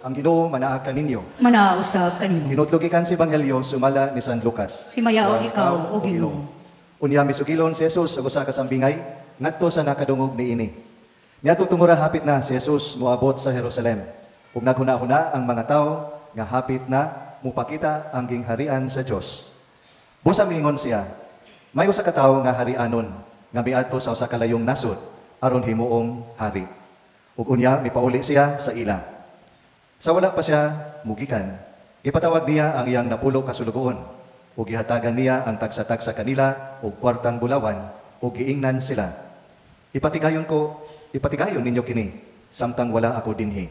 Ang Ginoo manaa kaninyo. Manausab kanimo. Hinutlugikan si Ebanghelyo sumala ni San Lucas. Himayaw ikaw, O Ginoo. Unya misugilon si Jesus sa usa ka sambingay ngadto sa nakadungog niini. Niadto tumura hapit na si Jesus moabot sa Jerusalem. Ug naghuna-huna ang mga tawo nga hapit na mupakita ang gingharian sa Dios. Busa miingon siya, may usa ka tawo nga harianon nga miadto sa usa ka layong nasod aron himuong hari. Ug unya mipauli siya sa ila. Sa wala pa siya mugikan, ipatawag niya ang iyang napulo kasulugoon ug gihatagan niya ang tagsa-tagsa kanila ug kwartang bulawan ug giingnan sila. Ipatigayon ninyo kini samtang wala ako dinhi.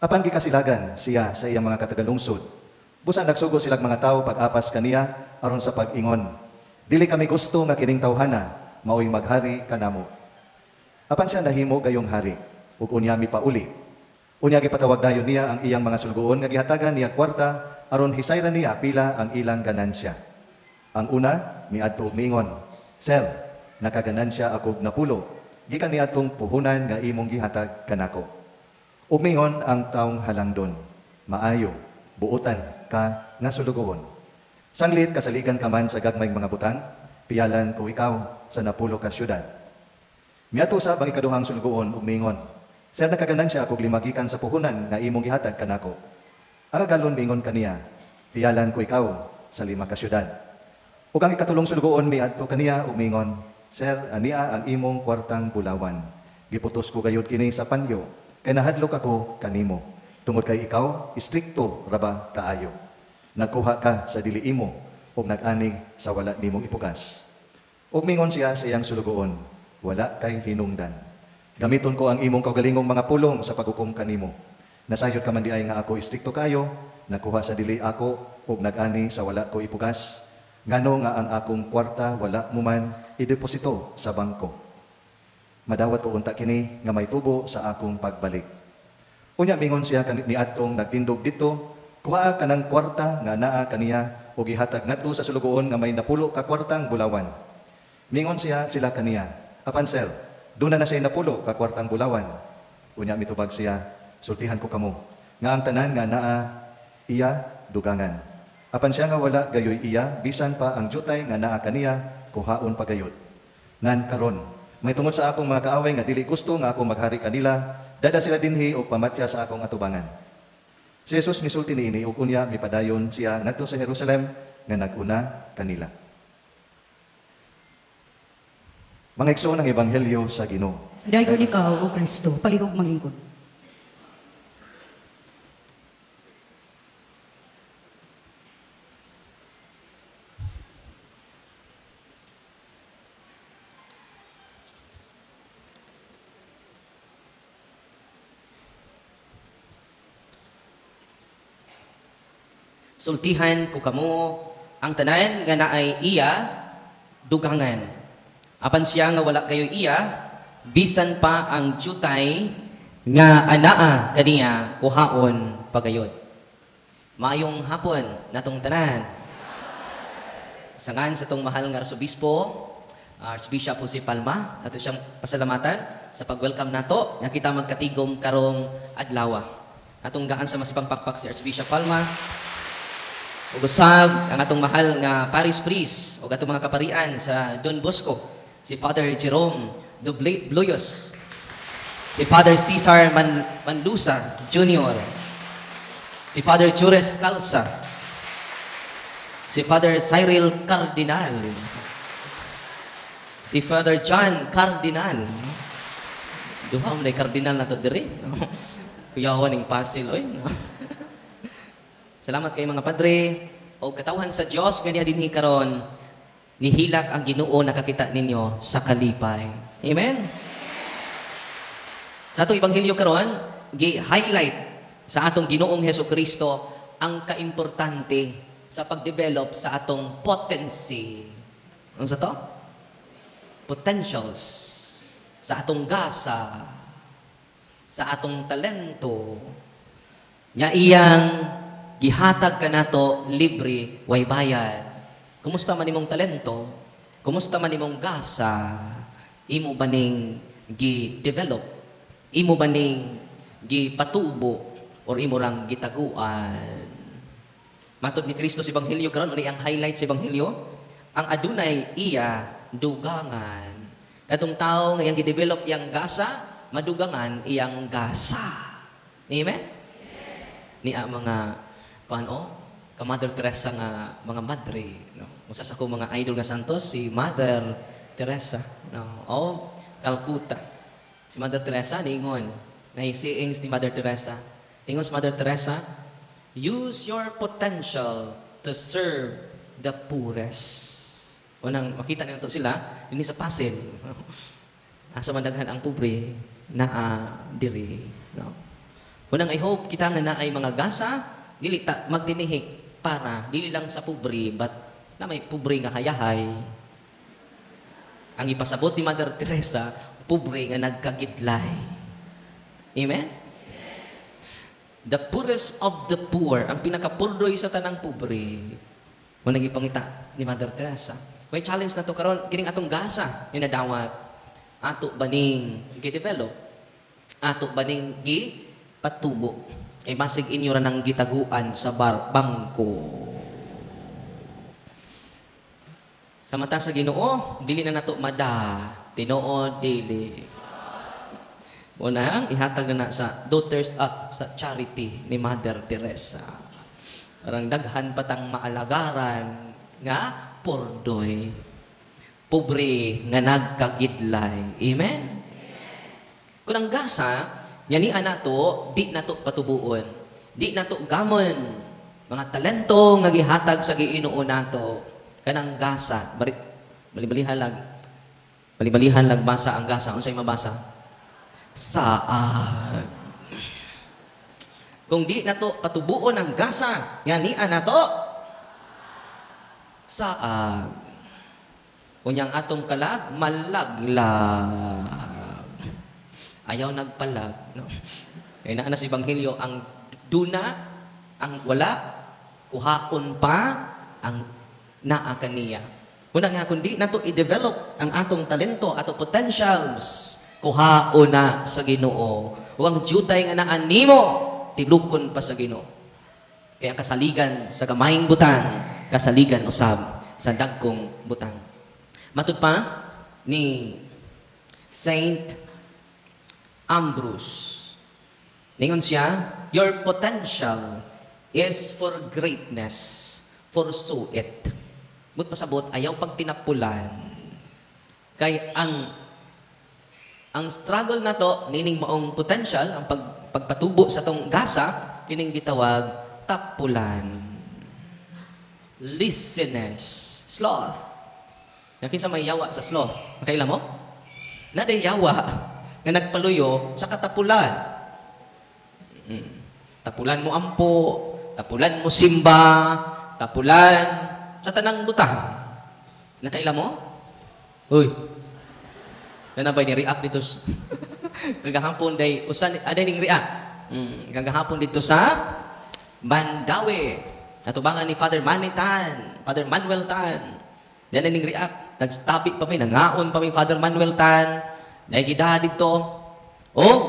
Apan gikasilagan siya sa iyang mga katagalungsod. Busan nagsugo silang mga tawo pag-apas kaniya aron sa pag-ingon. Dili kami gusto nga kining tawhana maoy maghari kanamo. Apan siya nahimo gayong hari ug unya mipauli. Unya gipatawag dayon niya ang iyang mga sulgoon nga gihatagan niya kwarta aron hisayran niya pila ang ilang ganansya. Ang una miadto og miingon, "Sir, nakaganansya ako og napulo. Gikan niadtong puhunan nga imong gihatag kanako." Umingon ang taong halangdon, "Maayo, buotan ka nga sulugoon. Sanglit kasaligan ka man sa gagmayng mga butang, piyalan ko ikaw sa napulo ka syudad." Miadto sa bang ikaduhang sulugoon ug miingon, "Sir, nakaganansya ako og lima gikan sa puhunan nga imong gihatag kanako." Ang agalon miingon kaniya, "Piyalan ko ikaw sa lima ka syudad." Ug ang ikatulong sulugoon miadto kaniya ug miingon, "Sir, ania ang imong kwartang bulawan. Giputos ko gayud kini sa panyo, kay nahadlok ako kanimo. Tungod kay ikaw, istrikto raba kaayo. Nagkuha ka sa dili imo ug nag-ani sa wala nimong ipugas." Ug miingon siya sa iyang sulugoon, "Wala kay hinungdan. Gamiton ko ang imong kaugalingong mga pulong sa paghukom kanimo. Nasayod ka man di ay nga ako istrikto kayo, nakuha sa dili ako ug nag-ani sa wala ko ipugas. Ngano nga ang akong kwarta wala mo man ideposito sa bangko. Madawat ko unta kini nga may tubo sa akong pagbalik." Unya mingon siya niadtong nagtindog dito, "Kuha ka ng kwarta nga naa kaniya ug ihatag ngadto sa sulugoon nga may napulo ka kwartang bulawan." Mingon siya sila kaniya, "Apan sir, doon na siya napulo ka kwartang bulawan." Unya mitubag siya, "Sultihan ko kamo, nga ang tanan nga naa iya dugangan. Apan siya nga wala gayoy iya, bisan pa ang jutay nga naa kaniya, kuhaon pa gayod. Ngan karon, may tungod sa akong mga kaaway nga dili gusto nga ako maghari kanila, dada sila dinhi og pamatya sa akong atubangan." Si Jesus misulti niini ug unya mipadayon siya ngadto sa Jerusalem nga naguna kanila. Mga igsoon ng Ebanghelyo sa Ginoo. Dayon ikaw, O Kristo, palihog manglingkod. Sultihan ko kamo ang tanan nga naay iya dugangan. Apan siya nga wala kayo iya, bisan pa ang jutay nga anaa kaniya kuhaon pagayod. Maayong hapon natong tanan. Sangan sa tong mahal nga Arsobispo, Archbishop Jose Palma, ato siyang pasalamatan sa pag-welcome nato nga kita magkatigom karong adlaw. Atong gaan sa masipang pakpak si Archbishop Palma. Ug usab ang atong mahal nga Paris Priest ug atong mga kaparian sa Don Bosco, si Father Jerome Bloyos, si Father Cesar Mandusa Jr., si Father Jures Calza, si Father Cyril Cardinal, si Father John Cardinal. Duha man Cardinal na to diri. Kuyawan ning pasil oy. Salamat kay mga padre o katawhan sa Dios nga niya dinhi karon nihilak ang Ginoo nakakita ninyo sa kalipay. Amen. Sa atong ebanghelyo karon gi-highlight sa atong Ginoong Hesukristo ang kaimportante sa pag-develop sa atong potency. Ano sa to? Potentials sa atong gasa, sa atong talento. Nga iyang gihatag ka nato libre, way bayad. Kumusta man imong talento? Kumusta man imong gasa? Imo ba ning gi-develop? Imo ba ning gipatubo or imurang gitaguan. Matod ni Kristo sa Ebanghelyo karon uri ang highlight sa Ebanghelyo, ang adunay iya dugangan. Katong tao nga iyang gidevelop iyang gasa, madugangan iyang gasa. Amen? Ni mga ka Mother Teresa nga mga madre, no. Usa sa ko mga idol nga santos si Mother Teresa, no, of Calcutta. Si Mother Teresa niingon, sayings ni Mother Teresa. Ingon si Mother Teresa, use your potential to serve the poorest. Unang makita nito sila, ini sa puzzle. Asa mandaghan ang pobre naa diri, no. Unang I hope kita nga naay mga gasa, dili ta magtinihik para dili lang sa pobre but na may pobre nga hayahay. Ang ipasabot ni Mother Teresa, pobre nga nagkagidlay. Amen? The poorest of the poor, ang pinakapurdoy sa tanang pobre, mo nagipangita ni Mother Teresa. May challenge na to karon, kining atong gasa ni nadawat. Ato baning gi-develop, ato baning patubo. Kay basig inyo ra nang gitaguan sa bangko. Sa mata sa Ginoo, dili na nato mada, tinuod dili. Unang ihatag na sa Daughters Up sa charity ni Mother Teresa. Parang daghan patang maalagaran nga pordoy. Pobre nga nagkagidlay. Amen? Kung ang gasa, yani nato, di nato patubuon. Di nato gamon. Mga talento nga gihatag sa Ginoo nato. Kanang gasa. Balibalihan lag basa ang gasa. Unsay mabasa? Saag. Kung di nato patubuon ang gasa, yani nato saag. Unyang atong kalag, malaglag. Ayaw nagpalag. No? Kaya na sa Ebanghelyo, ang duna, ang wala, kuhaon pa, ang naa kaniya. Una nga, kundi na to i-develop ang atong talento, atong potentials, kuhaon na sa Ginoo. Huwag jutay nga naan nimo, tilukon pa sa Ginoo. Kaya kasaligan sa gamayng butang, kasaligan usab sa dagkong butang. Matud pa ni Saint Ambrose. Ningon siya, your potential is for greatness, pursue it. But pasabot, ayaw pag tinapulan. Kay ang struggle na to, nining maong potential, ang pagpatubo sa tong gasa, kining gitawag, tapulan. Laziness, sloth. Nakinsa may yawa sa sloth. Makaila mo? Naday yawa na nagpaluyo sa katapulan. Tapulan mo ampo, tapulan mo simba, tapulan sa tanang butang. Nakaila mo? Uy. Nanabay ni react dito. Kagahapon day usan aday ning react. Kagahapon dito sa Mandawi. Natubangan ni Father Manitan, Father Manuel Tan. Diyan ning react. Nagstabi pa may nangaon pa may Father Manuel Tan. Naigida dito. Oh,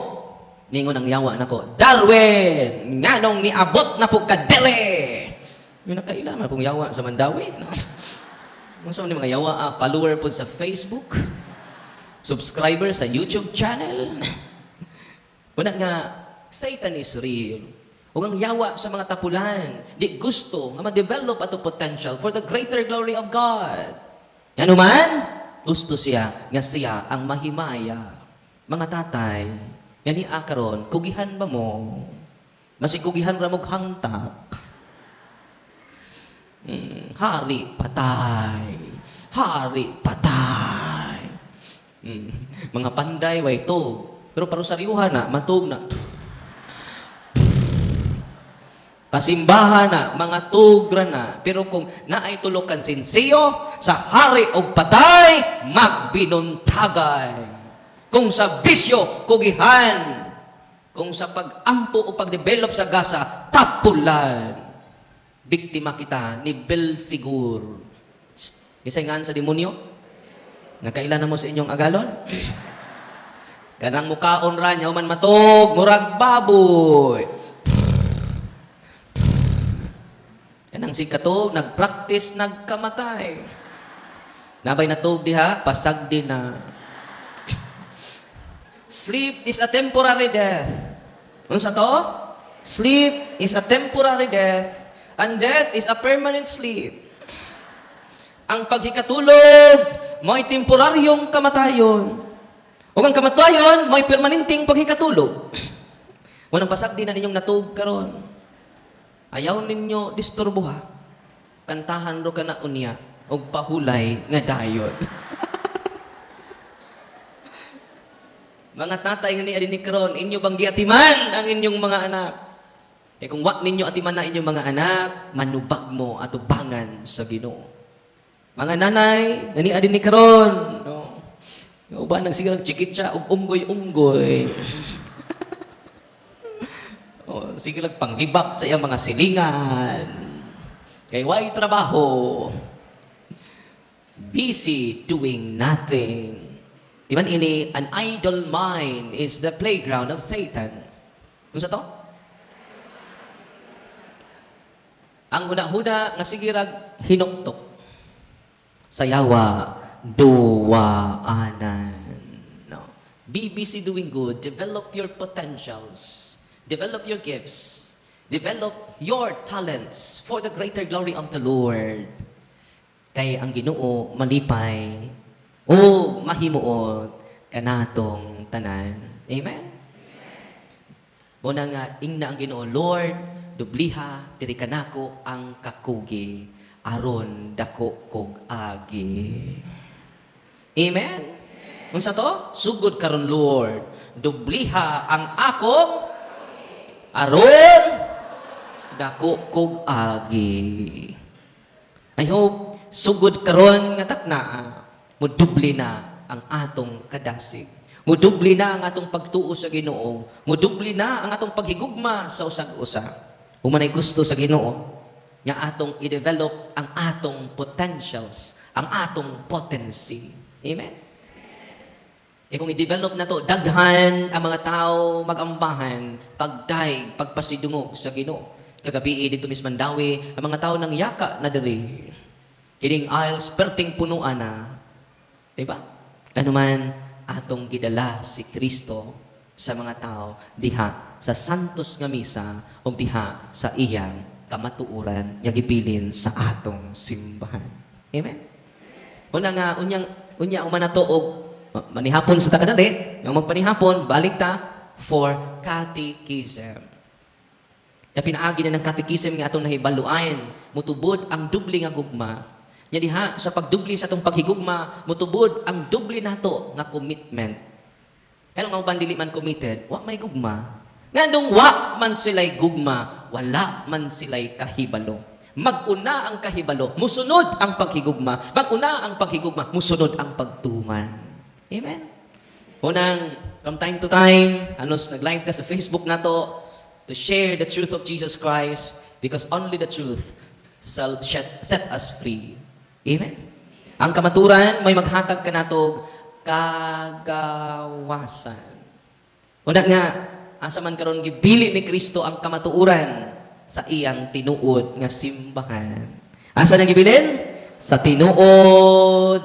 ningon ang yawa nako. Darwin, nganong niabot na po kadere. Yung nakailangan pong yawa sa Mandawi. No? Masa ni mga yawa, follower po sa Facebook, subscriber sa YouTube channel. Una nga, Satan is real. Huwag ang yawa sa mga tapulan. Di gusto nga ma-develop ato potential for the greater glory of God. Yan naman, gusto siya nga siya ang mahimaya. Mga tatay, yan ni akaron, kugihan ba mo? Masikugihan ra mong hangtak. Hari patay. Hari patay. Mga panday, way tug. Pero parusariuhan na, matug na. Pasimbahan na, mga tugra na. Pero kung naay tulokan sinsiyo, sa hari o patay, magbinuntagay. Kung sa bisyo, kugihan. Kung sa pag-ampo o pag-develop sa gasa, tapulan. Biktima kita ni Belfigur. Gisayngan sa demonyo? Nakailan na mo sa inyong agalon? Kanang mukaon ra niya, man matog, murag baboy. Ang si katog, nag-practice, nagkamatay. Nabay natog diha, pasag din na. Sleep is a temporary death. Ano sa to? Sleep is a temporary death, and death is a permanent sleep. Ang paghikatulog, mo'y temporaryong kamatayon. O ang kamatayon, mo'y permanenteng paghikatulog. Wanang pasag din na ninyong natug karon. Ayaw ninyo disturbuha. Kantahan ro ka na unya, og pahulay nga dayon. Mga tatay nga ni karon, inyo bang giatiman ang inyong mga anak? Kaya kung wak ninyo atiman na inyong mga anak, manubag mo at ubangan sa Ginoo. Mga nanay, nani ni karon, no? Yung uban nang sigang chikitsa ug unggoy-unggoy. O sige lang panggibak sa iyang mga silingan. Kay way trabaho. Busy doing nothing. Di man ini, an idle mind is the playground of Satan. Ano sa to? Ang huda-huda nga sigirag hinuktok. Sayawa, duwaanan. No. Be busy doing good. Develop your potentials. Develop your gifts. Develop your talents for the greater glory of the Lord. Kay ang Ginoo malipay o mahimuot kanatong tanan. Amen? Muna nga, ingna ang Ginoo, Lord, dubliha, diri kanako ang kakugi. Aron dako kog agi. Amen? Unsa to? Sugod karon Lord, dubliha ang akong aron dako kog agi. I hope sugod karon nga takna mudubli na ang atong kadasig. Mudubli na ang atong pagtuo sa Ginoo. Mudubli na ang atong paghigugma sa usag-usa. Humanay gusto sa Ginoo nga atong i-develop ang atong potentials, ang atong potency. Amen? E kung i-develop na to, daghan ang mga tao magambahan, pagdaig, pagpasidungog sa Ginoo. Kagabi dito Miss Mandawi, ang mga tao nang yaka na diri. Kining aisles, perting punuan na. Diba? Ano man, atong gidala si Kristo sa mga tao diha sa santos nga misa o diha sa iyang kamatuuran nga gipilin sa atong simbahan. Amen. Una nga unya umana to og manihapon sa takadali, yung magpanihapon balik ta for catechism. Ya pinaagi na ng catechism nga atong nahibaluan, mutubod ang dubli nga gugma. Nya diha sa pagdubli sa atong paghigugma, mutubod ang dubli nato nga commitment. Kaya nga uban dili man committed, wa may gugma. Ngandong wa man sila'y gugma, wala man sila'y kahibalo. Mag-una ang kahibalo, musunod ang paghigugma. Mag-una ang paghigugma, musunod ang pagtuman. Amen? Unang, from time to time, halos nag-live ka sa Facebook na to share the truth of Jesus Christ because only the truth shall set us free. Amen? Ang kamaturan, may maghatag ka natog kagawasan. Una nga, asa man karon gibili ni Kristo ang kamatuoran sa iyang tinuod nga simbahan. Asa na gibilin? Sa tinuod.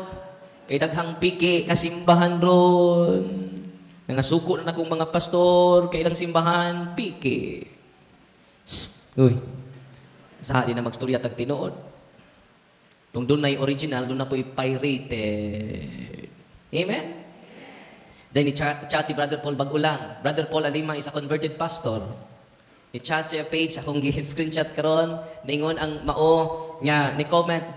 Kay daghang piki nga simbahan ron. Nangasuko na akong mga pastor kay ilang simbahan piki. Uy. Sa di na magstorya tag tinuod. Kung doon na original, doon na po i-pirated. Amen? Then ni-chat Brother Paul Bagulang. Brother Paul Alima is a converted pastor. Ni-chat siya page, akong screenshot karon. Ningon ang mao nga, ni-comment,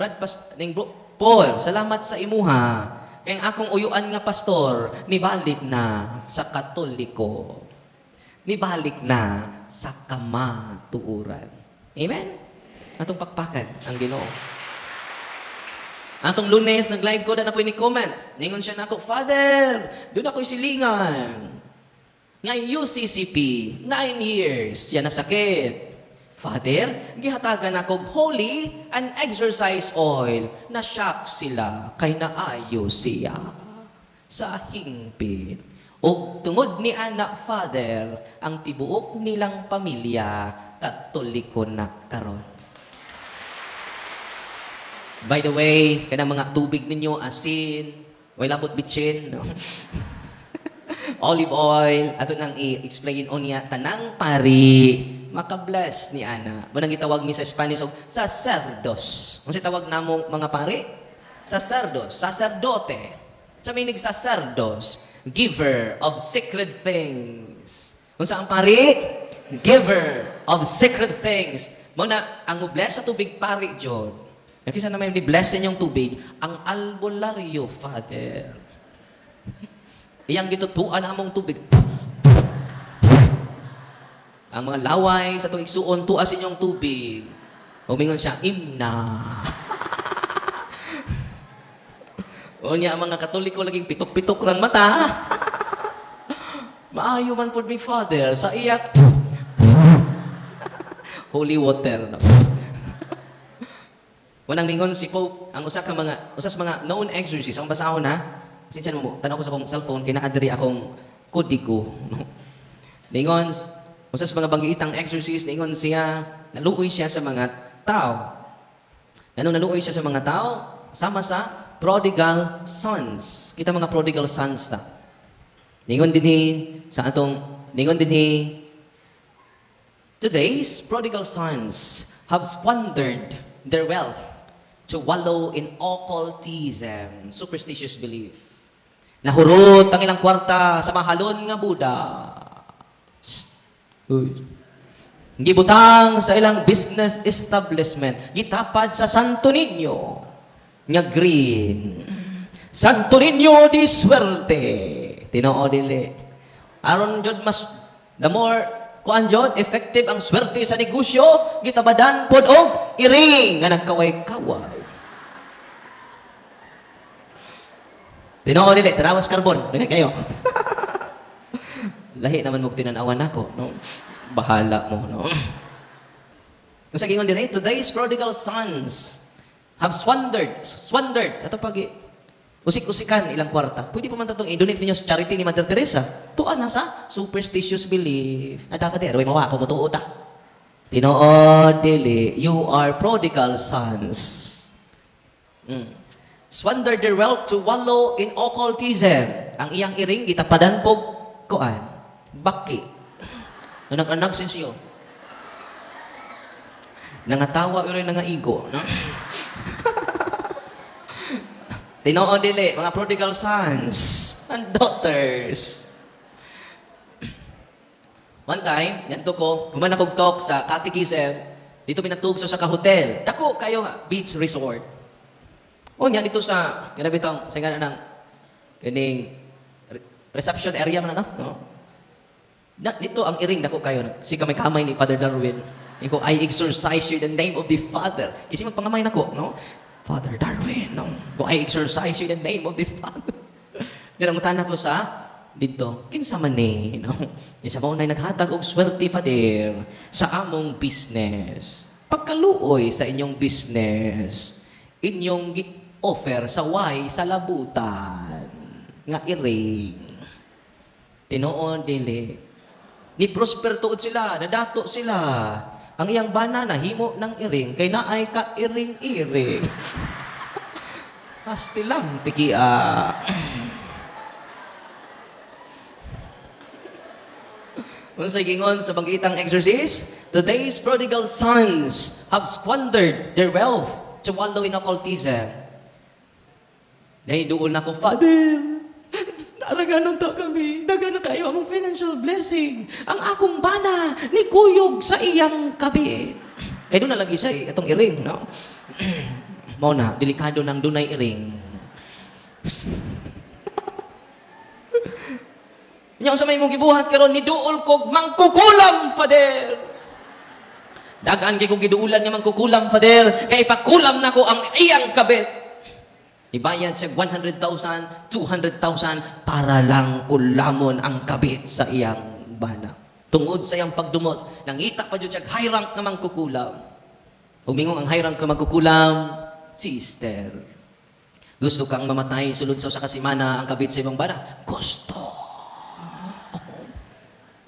Paul, salamat sa imuha. Kaya akong uyuan nga pastor, nibalik na sa Katoliko. Nibalik na sa kamatuuran. Amen? Atong pakpakan ang Ginoo. Atong Lunes, nag-live ko na po ni-comment. Ningon siya na ako, Father, doon ako'y silingan. Ngay UCCP, 9 years, yan na sakit. Father, gihatagan ako holy and exercise oil. Na-shock sila, kay naayo siya. Sa hingpit. O tungod ni anak, Father, ang tibuok nilang pamilya, Katoliko na karon. By the way, kanang mga tubig ninyo, asin, way labot bitchin, no? Olive oil, ato nang i-explain o niya, tanang pari, makabless ni Ana. Bunang gitawag mi sa Spanish og sacerdos. Kung tawag namong mga pari, sacerdos, sacerdote. Sa minig sacerdos, giver of sacred things. Kung saan pari, giver of sacred things. Muna, ang bless sa tubig pari, John. Nakisa naman yung bless inyong tubig, ang albularyo, Father. Iyang gitutuan among tubig. Ang mga laway sa itong igsuon, tuas inyong tubig. Umingon siya, imna. O niya, ang mga Katoliko laging pitok-pitok rang mata. Maayo man po mi, Father, sa iyak. Holy water. No? Wanang lingon si Pope, ang usas mga known exorcists, ang basahon na, sinsan mo, tanaw ko sa akong cellphone, kinaadri akong kodigo. No? Lingon, usas mga banggiitang exorcist, lingon siya, naluoy siya sa mga tao. Anong naluoy siya sa mga tao? Sama sa prodigal sons. Kita mga prodigal sons ta. Lingon dinhi, today's prodigal sons have squandered their wealth to wallow in occultism, superstitious belief. Nahurot ang ilang kwarta sa mahalon nga Buddha. Gibutang sa ilang business establishment. Gitapad sa Santo Niño nga green. Santo Niño di suerte. Tinoo dili. Aron jud mas the more kuan jud effective ang swerte sa negosyo, gitabadan pod og iring nga nagkaway-kaway. Tinoo dili, tarawas karbon. Dili kayo. Lahi naman mo tinanawan ako, no? Bahala mo, no? Kung sa gingon dili, today's prodigal sons have squandered. Ato pagi usik-usikan ilang kwarta. Pwede pa man tatong i-donate ninyo sa charity ni Mother Teresa. Tuan na sa superstitious belief. At dapat way mawa ko mutuo ta. Tinoo dili, you are prodigal sons. Squandered their wealth to wallow in occultism. Ang iyang iring, gitapadan po, kuan, baki. Nag-anag siyo. Nangatawa yun nga igo. No? Tinoo dili, mga prodigal sons and daughters. One time, yanto ko, human akong talk sa catechism, dito pinatugso sa ka-hotel. Dako kayo nga, beach resort. O niya dito sa, kinabitang, sa nga ng, kining, reception area man no? Dito ang iring dako kayo, si kamay-kamay ni Father Darwin. Iko, I exorcise you in the name of the Father. Kasi magpangamay nako, no? Father Darwin, no? Ko, I exorcise you in the name of the Father. Dinamutan ako sa, dito, kinsa man ni, no? Isa mo na naghatag og swerte, Father, sa among business. Pagkaluoy sa inyong business, inyong offer sa way sa labutan nga iring. Tinuon dili. Ni prosper tuod sila, nadato sila. Ang iyang bana na himo ng iring kay naay ka iring-iring. Asti lang tikia. Unsay gingon sa bangitang exorcist, today's prodigal sons have squandered their wealth to wallow in occultism. Dahil doon ako, Father, naraganong to kami, dagan na kayo among financial blessing. Ang akong bana, ni kuyog sa iyang kabi. Kaya doon na lagi siya, itong iring, no? Mau na, delikado ng dunay iring. Nya sa may mong gibuhat karon ni duol kog mangkukulam, Father. Dagan kay kog giduulan nga mangkukulam, Father, kay ipakulam nako ang iyang kabit. Ibayad siya 100,000, 200,000 para lang ulamon ang kabit sa iyang bana. Tungod sa iyang pagdumot, nangita pa dyan siya high rank na mangkukulam. Umingong ang high rank na mangkukulam, sister. Gusto kang mamatay sulod sa kasimana ang kabit sa ibang bana? Gusto.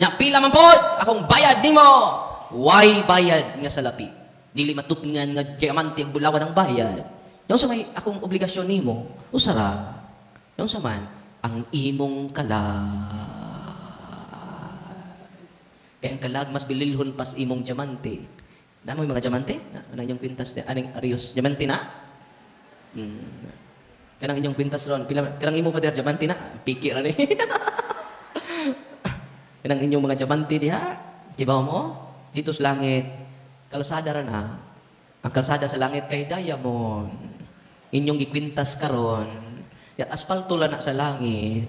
Nya pila man pod akong bayad nimo. Why bayad nga sa lapi? Dili matupngan nga diamante ang bulawan ng bayad. Yung sa may akong obligasyon nimo, usara. Yung sa man, ang imong kalag. Kaya ang kalag mas bililhon pas imong diamante. Na mo yung mga diamante? Anong inyong kwintas? Anong Arios? Diamante na? Kanang inyong kwintas ron. Kanang imong father, diamante na? Piki rin eh. Kanang inyong mga diamante diha. Kibaw mo? Dito sa langit. Kalsada rin ha. Ang kalsada sa langit kay diamond. Inyong gikwintas karon. Ya asfalto lang na sa langit.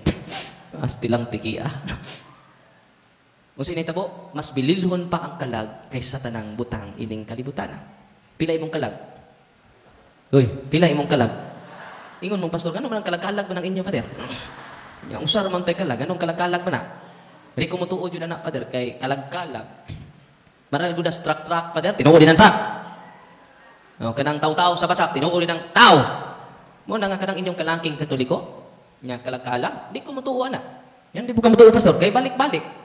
Asti lang tiki ah. Kung sinitabo, mas bililhon pa ang kalag kaysa tanang butang ining kalibutan. Pila imong kalag? Uy, pila imong kalag? Ingon mong pastor, ano man ang kalag-kalag ba ng inyo, Father? Yung usar man tayo kalag, anong kalag-kalag ba na? Hindi ko mutuod yun na, Father, kay kalag-kalag. Marami ko na truck, Father, tinuod din ang truck. O, kanang tao-tao sa basak, tinuod din ang tao. Mo na nga kanang inyong kalangking katoliko, nga kalag-kalag, di ko mutuod na. Yan, di ko mutuod, Pastor, kay balik-balik.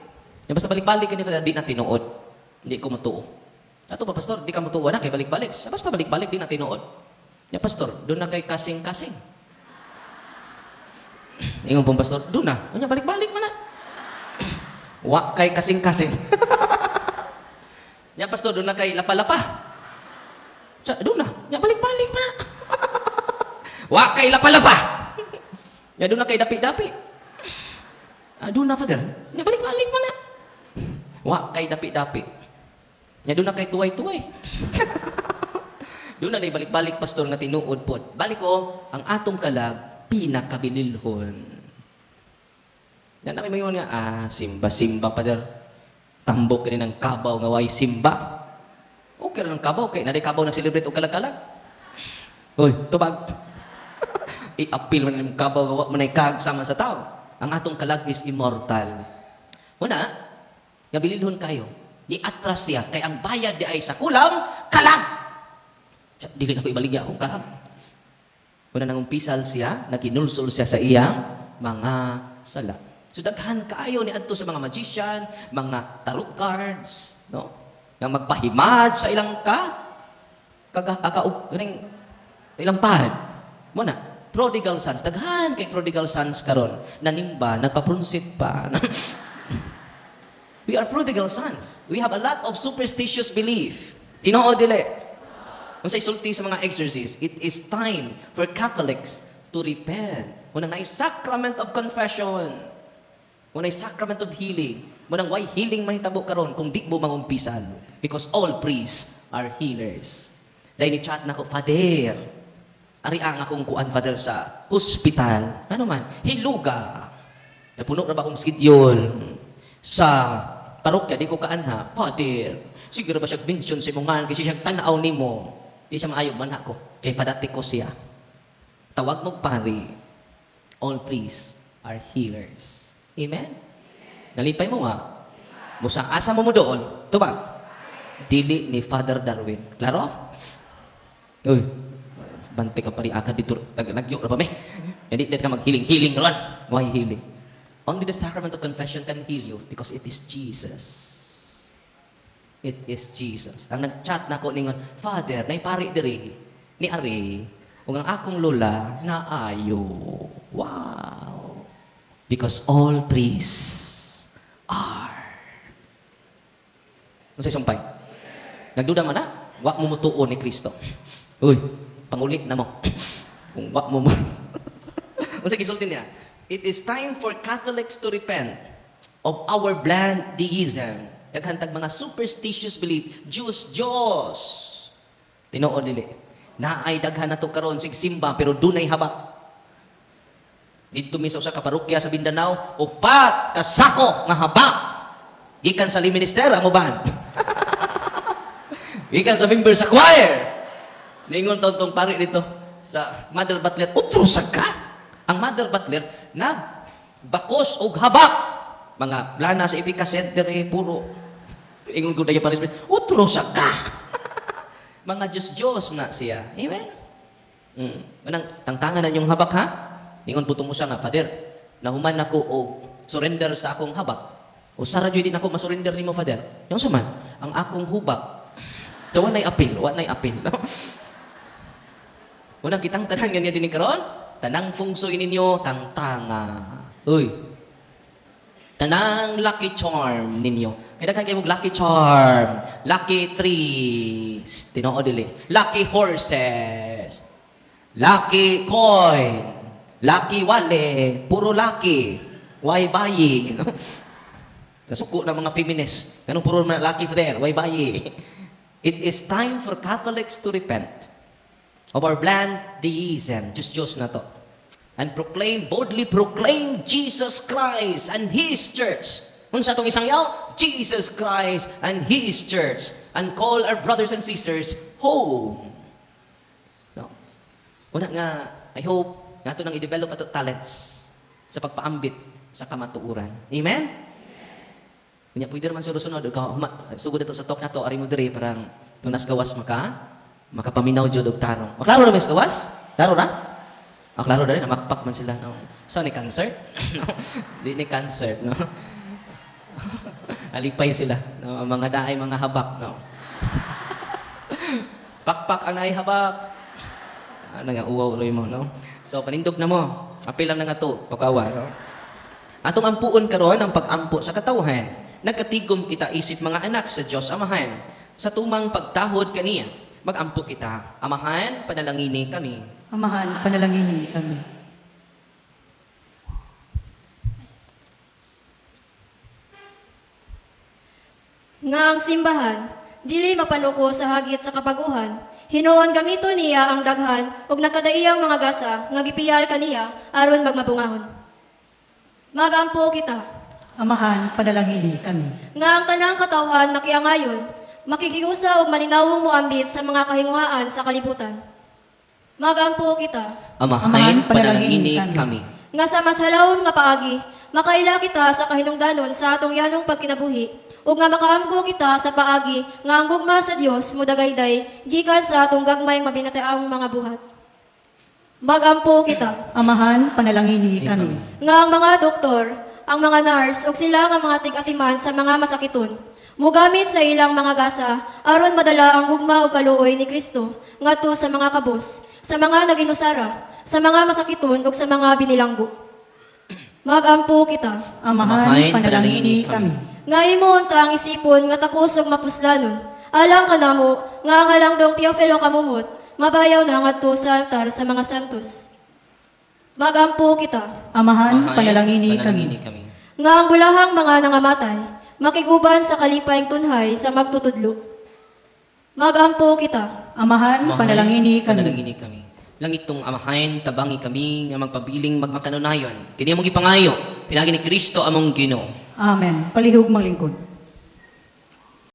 Yung basta balik-balik ka ni Father, di na tinuod. Hindi ko mutuod. Ato pa, Pastor, di ka mutuod na, kay balik-balik. Basta balik-balik, di na tinuod. Ya, Pastor, doon na kay kasing-kasing. Ingon pong Pastor, doon na. Ano balik-balik man na. Wa kay kasing-kasing. Ya, Pastor, doon na kay lapa-lapa. Doon na. Ya, balik-balik man na. Wa kay lapa-lapa. Ya, doon na kay dapi-dapi. Doon na, Father. Ya, balik-balik man na. Wa kay dapi-dapi. Ya, doon na kay tuway-tuway. Doon na balik-balik, Pastor, nga tinuod po. Balik ko, ang atong kalag, pinakabililhon. Yan na may mga nga, simba-simba, Father. Tambok ka rin ng kabaw, nga way simba. Okay rin ng kabaw, kaya naday kabaw nag-celebrate o kalag-kalag. Uy, tubag. I-appeal man ng kabaw, gawa manay kag sama sa tao. Ang atong kalag is immortal. Una, nga bililhon kayo, i-atras siya, kaya ang bayad di ay sa kulang, kalag! Dili na ko ibaligya akong kalag. Una nang umpisal siya, naginulsol siya sa iyang mga sala. So daghan kaayo ni adto sa mga magician, mga tarot cards, no? Nga magpahimad sa ilang ilang pahad. Muna, prodigal sons, daghan kay prodigal sons karon, nanimba, nagpaprunsit pa. We are prodigal sons. We have a lot of superstitious belief. Tinoo dili. Kung sa isulti sa mga exorcists, it is time for Catholics to repent. Munang na sacrament of confession. Munang sacrament of healing. Munang why healing mahitabo karon kung di mo mangumpisal. Because all priests are healers. Dahil ni chat na ko, Father, ari ang akong kuan, Father, sa hospital. Ano man? Hiluga. Napuno na ba akong schedule? Sa parokya, di ko kaanha. Father, siguro ba siya mention sa imongan kasi siya tanaw ni mo. Di siya maayog man ako. Kay padati ko siya. Tawag mo pari. All priests are healers. Amen? Nalipay mo nga. Musa, asa mo doon? Tubag. Dili ni Father Darwin. Klaro? Uy. Bante ka pari akad dito. Nagyo na pa may. Hindi ka mag-healing. Ron. Why healing? Only the sacrament of confession can heal you because it is Jesus. It is Jesus. Ang nag-chat na ko ningon, Father, naipari diri, ni Ari, ug ang akong lola, naayo. Wow. Because all priests are. Ano sa sumpay? Nagduda man na? Wa mo mutuo ni Kristo. Uy, pangulit na mo. Kung wa mo mo. Ano sa kisultin niya? It is time for Catholics to repent of our blind deism. Daghantag mga superstitious belief, Diyos. Tinoo dili. Naay daghan na to karon sig simba pero dunay habak. Dito mi sa usa ka parokya sa Mindanao, upat ka sako nga habak. Gikan sa minister ang uban. Gikan sa member sa choir. Ningon tong pari dito sa Mother Butler, utrusag ka. Ang Mother Butler nagbakos og habak. Mga plana sa Ipika Center puro ingon ko daya paris. Utrusag ka. Mga Diyos na siya. Amen? Manang tangtangan na yung habak ha? Ingon putong usa nga, Father, nahuman ako og surrender sa akong habak. O sara din ako masurrender nimo, Father. Yung suman, ang akong hubak. Wa nay apil. Unang kitang tanan ganyan din karon, tanang fungsoy ninyo tangtanga. Uy. Tanang lucky charm ninyo. Kaya kayo lucky charm, lucky trees, tinoo dili. Lucky horses, lucky coin, lucky wallet, puro lucky. Why bayi? No? Nasuko ng mga feminists. Ganun puro mga lucky there. Why bayi? It is time for Catholics to repent of our bland deism. Diyos na to. And boldly proclaim Jesus Christ and His church. Kung sa itong isang yaw, Jesus Christ and His church. And call our brothers and sisters home. No. Una nga, I hope, nga ito nang i-develop ato talents sa pagpaambit sa kamatuuran. Amen? Kanya pwede naman sunod-sunod. Sugod ito sa talk na to, ari mo diri, parang tunas gawas makapaminaw jud og tarong. Maklaro na mas gawas? Klaro na? Klaro na rin, namakpak man sila. No? So, ni cancer? No? Di ni cancer, no? Alipay sila. No? Ang mga daay, mga habak, no? Pakpak ang naay habak. Ano nga, uwaw uloy mo, no? So, panindog na mo. Apil lang na nga to, pagkawa, no? Atong ampuon karon ang pag-ampo sa katawhan. Nagkatigom kita isip mga anak sa Dios Amahan. Sa tumang pagtahod kaniya, mag-ampo kita. Amahan, panalangini kami. Amahan, panalangini kami. Nga ang simbahan, dili mapanuko sa hagit sa kapaguhan. Hinuon gamito niya ang daghan ug nagkadaiyang mga gasa nga gipiyal kaniya aron magmabungahon. Magampo kita. Amahan, panalangini kami. Nga ang tanang katawhan makiangayon, makikiusa ug malinawong moambit sa mga kahinguhaan sa kalibutan. Magampo kita. Amahan, panalangini kami. Nga sa mas halawon nga paagi, makaila kita sa kahinungdanon sa atong yanong pagkinabuhi, ug nga makaamgo kita sa paagi nga ang gugma sa Dios mudagayday gikan sa atong gagmayng mabinataang mga buhat. Magampo kita. Amahan, panalangini kami. Nga ang mga doktor, ang mga nurse, ug sila nga mga tig-atiman sa mga masakiton, mugamit sa ilang mga gasa, aron madala ang gugma ug kaluoy ni Kristo, ngadto sa mga kabos, sa mga naginusara, sa mga masakiton ug sa mga binilanggo. Magampo kita. Amahan, panalangini kami. Nga imo unta ang isipon nga takos ug mapuslanon. Alang kanamo nga ang halangdong Teofilo kamumot, mabayaw na ngadto sa altar sa mga santos. Magampo kita. Amahan, panalangini kami. Nga ang bulahang mga nangamatay, makiguban sa kalipayng tunhay sa magtutudlo. Magampo kita. Amahan, panalangini kami. Panalangini kami. Langit tong amahan, tabangi kami nga magpabiling magmakanonayon. Kini among gipangayo, pinagi ni Kristo among Ginoo. Amen. Palihog manglingkod.